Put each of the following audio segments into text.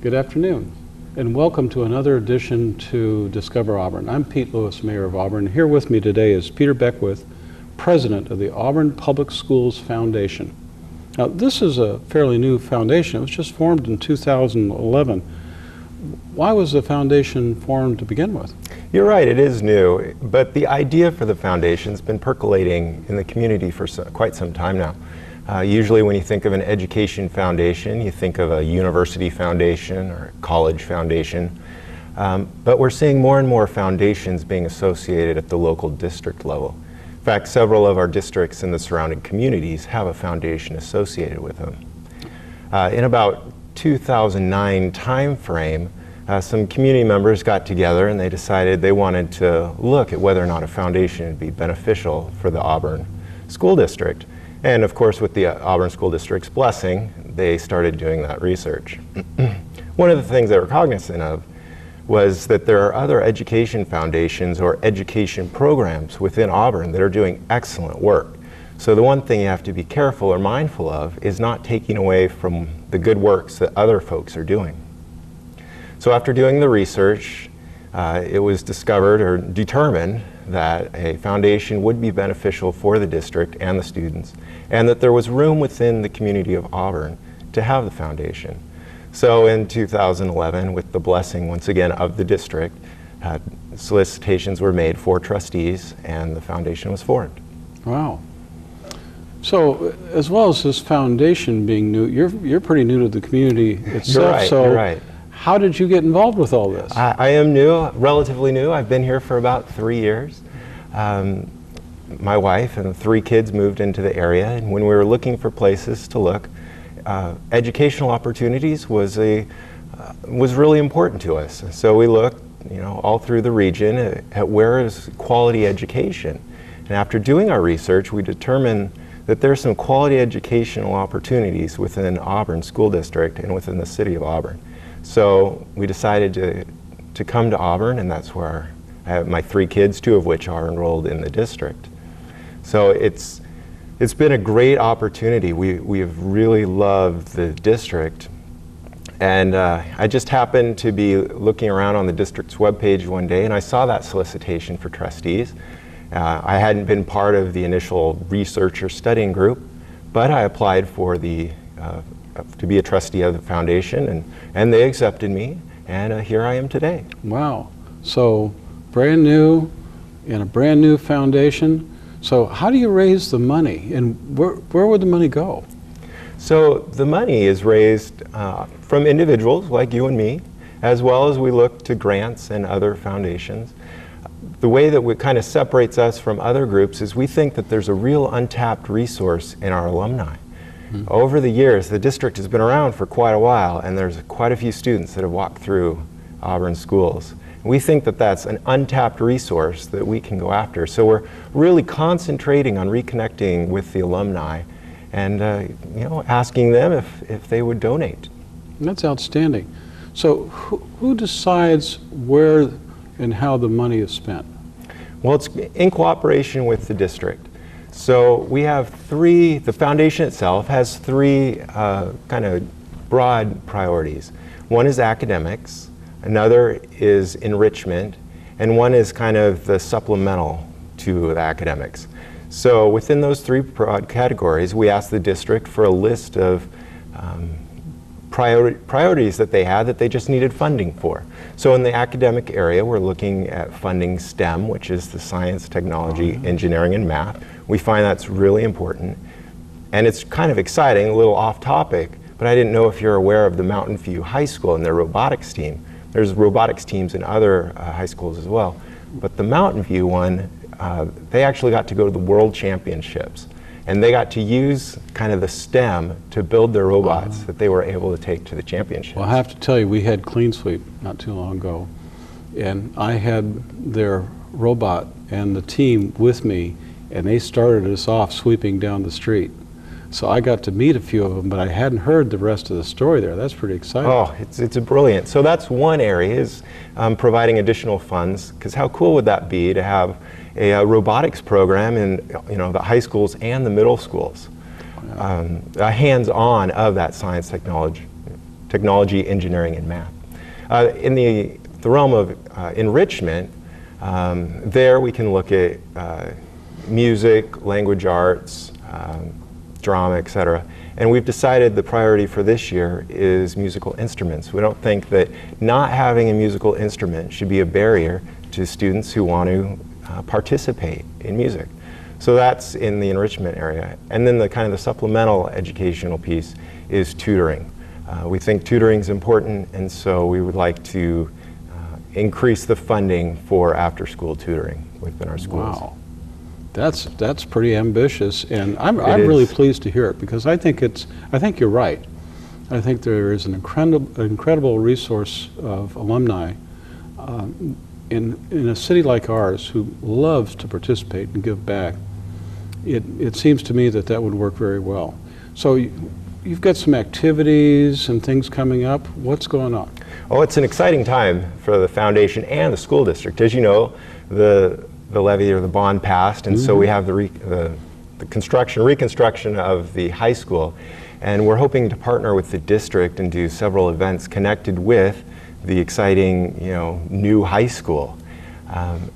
Good afternoon, and welcome to another edition to Discover Auburn. I'm Pete Lewis, Mayor of Auburn. Here with me today is Peter Beckwith, President of the Auburn Public Schools Foundation. Now, this is a fairly new foundation. It was just formed in 2011. Why was the foundation formed to begin with? You're right, it is new, but the idea for the foundation's been percolating in the community for quite some time now. Usually when you think of an education foundation, you think of a university foundation or a college foundation, but we're seeing more and more foundations being associated at the local district level. In fact, several of our districts in the surrounding communities have a foundation associated with them. In about 2009 timeframe, some community members got together and they decided they wanted to look at whether or not a foundation would be beneficial for the Auburn School District. And of course, with the Auburn School District's blessing, they started doing that research. One of the things they were cognizant of was that there are other education foundations or education programs within Auburn that are doing excellent work. So the one thing you have to be careful or mindful of is not taking away from the good works that other folks are doing. So after doing the research, it was discovered or determined that a foundation would be beneficial for the district and the students, and that there was room within the community of Auburn to have the foundation. So in 2011, with the blessing once again of the district, solicitations were made for trustees and the foundation was formed. Wow. So as well as this foundation being new, you're pretty new to the community itself. You're right. How did you get involved with all this? I am new, relatively new. I've been here for about 3 years. My wife and 3 kids moved into the area, and when we were looking for places to look, educational opportunities was really important to us. So we looked, all through the region at where is quality education. And after doing our research, we determined that there's some quality educational opportunities within Auburn School District and within the city of Auburn. So we decided to come to Auburn, and that's where I have my 3 kids, 2 of which are enrolled in the district. So it's been a great opportunity. We have really loved the district. And I just happened to be looking around on the district's webpage one day, and I saw that solicitation for trustees. I hadn't been part of the initial research or studying group, but I applied for to be a trustee of the foundation, and they accepted me, and here I am today. Wow. So brand new in a brand new foundation. So how do you raise the money, and where would the money go? So the money is raised from individuals like you and me, as well as we look to grants and other foundations. The way that it kind of separates us from other groups is we think that there's a real untapped resource in our alumni. Mm-hmm. Over the years, the district has been around for quite a while, and there's quite a few students that have walked through Auburn schools. We think that that's an untapped resource that we can go after. So we're really concentrating on reconnecting with the alumni and asking them if they would donate. That's outstanding. So who decides where and how the money is spent? Well, it's in cooperation with the district. So we have the foundation itself has 3 kind of broad priorities. One is academics, another is enrichment, and one is kind of the supplemental to the academics. So within those 3 broad categories, we asked the district for a list of priorities that they had that they just needed funding for. So in the academic area, we're looking at funding STEM, which is the science, technology, engineering, and math. We find that's really important. And it's kind of exciting, a little off topic, but I didn't know if you're aware of the Mountain View High School and their robotics team. There's robotics teams in other high schools as well. But the Mountain View one, they actually got to go to the World Championships. And they got to use kind of the STEM to build their robots that they were able to take to the championships. Well, I have to tell you, we had Clean Sweep not too long ago, and I had their robot and the team with me, and they started us off sweeping down the street. So I got to meet a few of them, but I hadn't heard the rest of the story there. That's pretty exciting. Oh, it's brilliant. So that's one area, is providing additional funds, because how cool would that be to have a robotics program in the high schools and the middle schools, hands-on of that science technology. technology, engineering, and math. In the realm of enrichment, there we can look at music, language arts, drama, etc. And we've decided the priority for this year is musical instruments. We don't think that not having a musical instrument should be a barrier to students who want to participate in music. So that's in the enrichment area. And then the kind of the supplemental educational piece is tutoring. We think tutoring is important, and so we would like to increase the funding for after-school tutoring within our schools. Wow. That's pretty ambitious, and I'm really pleased to hear it, because I think you're right. I think there is an incredible resource of alumni in a city like ours who loves to participate and give back. It seems to me that would work very well. So you've got some activities and things coming up. What's going on? Oh, it's an exciting time for the foundation and the school district. As you know, the levy or the bond passed, and so we have the reconstruction of the high school, and we're hoping to partner with the district and do several events connected with the exciting, new high school.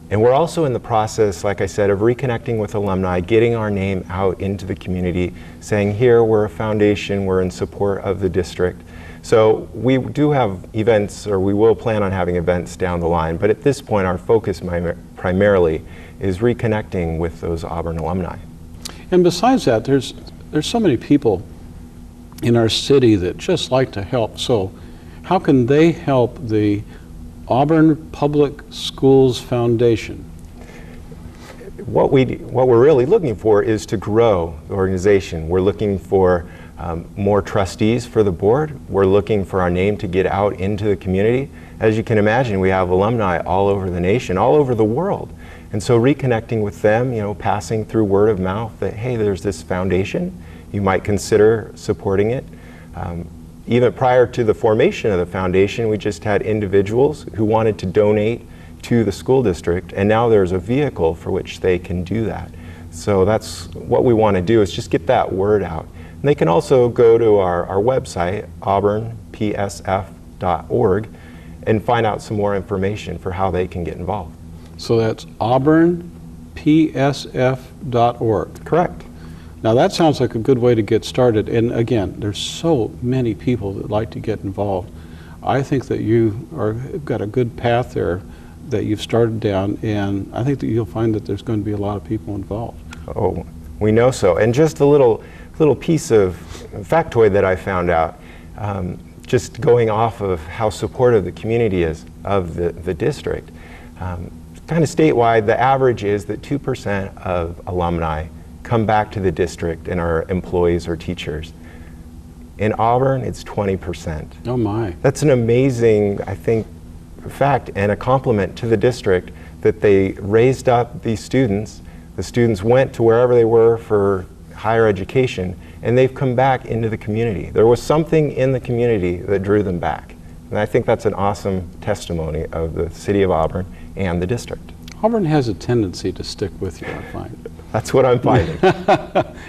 And we're also in the process, like I said, of reconnecting with alumni, getting our name out into the community, saying here we're a foundation, we're in support of the district. So we do have events, or we will plan on having events down the line, but at this point our focus primarily is reconnecting with those Auburn alumni. And besides that, there's so many people in our city that just like to help. So how can they help the Auburn Public Schools Foundation? What we're really looking for is to grow the organization. We're looking for more trustees for the board. We're looking for our name to get out into the community. As you can imagine, we have alumni all over the nation, all over the world. And so reconnecting with them, passing through word of mouth that, hey, there's this foundation, you might consider supporting it. Even prior to the formation of the foundation, we just had individuals who wanted to donate to the school district, and now there's a vehicle for which they can do that. So that's what we want to do, is just get that word out. And they can also go to our website, auburnpsf.org, and find out some more information for how they can get involved. So that's auburnpsf.org. Correct. Now that sounds like a good way to get started. And again, there's so many people that like to get involved. I think that you've got a good path there that you've started down, and I think that you'll find that there's going to be a lot of people involved. Oh, we know so. And just a little piece of factoid that I found out, just going off of how supportive the community is of the district. Kind of statewide, the average is that 2% of alumni come back to the district and are employees or teachers. In Auburn, it's 20%. Oh my. That's an amazing, I think, fact and a compliment to the district that they raised up these students. The students went to wherever they were for higher education, and they've come back into the community. There was something in the community that drew them back. And I think that's an awesome testimony of the city of Auburn and the district. Auburn has a tendency to stick with you, I find. That's what I'm finding.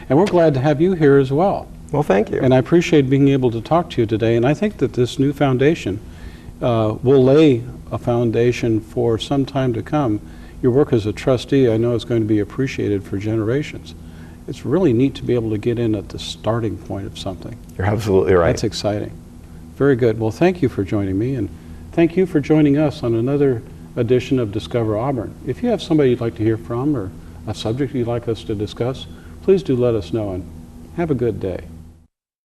And we're glad to have you here as well. Well, thank you. And I appreciate being able to talk to you today. And I think that this new foundation will lay a foundation for some time to come. Your work as a trustee, I know, is going to be appreciated for generations. It's really neat to be able to get in at the starting point of something. You're absolutely right. That's exciting. Very good. Well, thank you for joining me, and thank you for joining us on another edition of Discover Auburn. If you have somebody you'd like to hear from or a subject you'd like us to discuss, please do let us know, and have a good day.